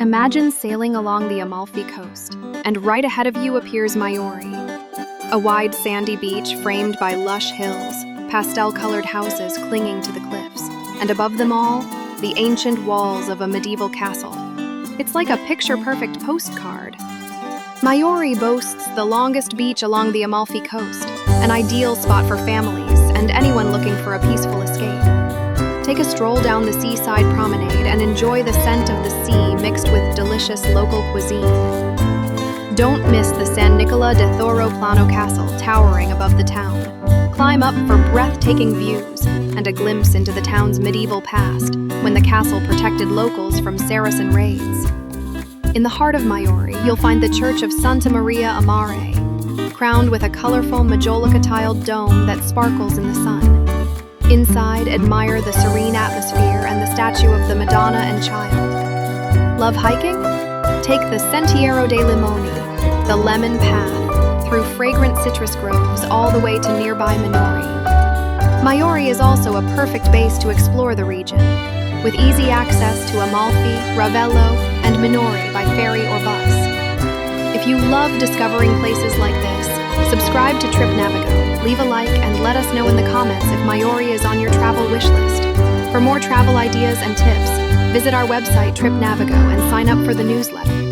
Imagine sailing along the Amalfi Coast, and right ahead of you appears Maiori, a wide sandy beach framed by lush hills, pastel-colored houses clinging to the cliffs, and above them all, the ancient walls of a medieval castle. It's like a picture-perfect postcard. Maiori boasts the longest beach along the Amalfi Coast, an ideal spot for families and anyone looking for a peaceful escape. Take a stroll down the seaside promenade and enjoy the scent of the sea mixed with delicious local cuisine. Don't miss the San Nicola de Thoro Plano Castle towering above the town. Climb up for breathtaking views and a glimpse into the town's medieval past when the castle protected locals from Saracen raids. In the heart of Maiori, you'll find the Church of Santa Maria a Mare, crowned with a colorful majolica-tiled dome that sparkles in the sun. Inside, admire the serene atmosphere and the statue of the Madonna and Child. Love hiking? Take the Sentiero de Limoni, the lemon path, through fragrant citrus groves all the way to nearby Minori. Maiori is also a perfect base to explore the region, with easy access to Amalfi, Ravello, and Minori by ferry or bus. If you love discovering places like this, subscribe to TripNavigo, leave a like, and let us know in the comments if Maiori is on your travel wish list. For more travel ideas and tips, visit our website TripNavigo and sign up for the newsletter.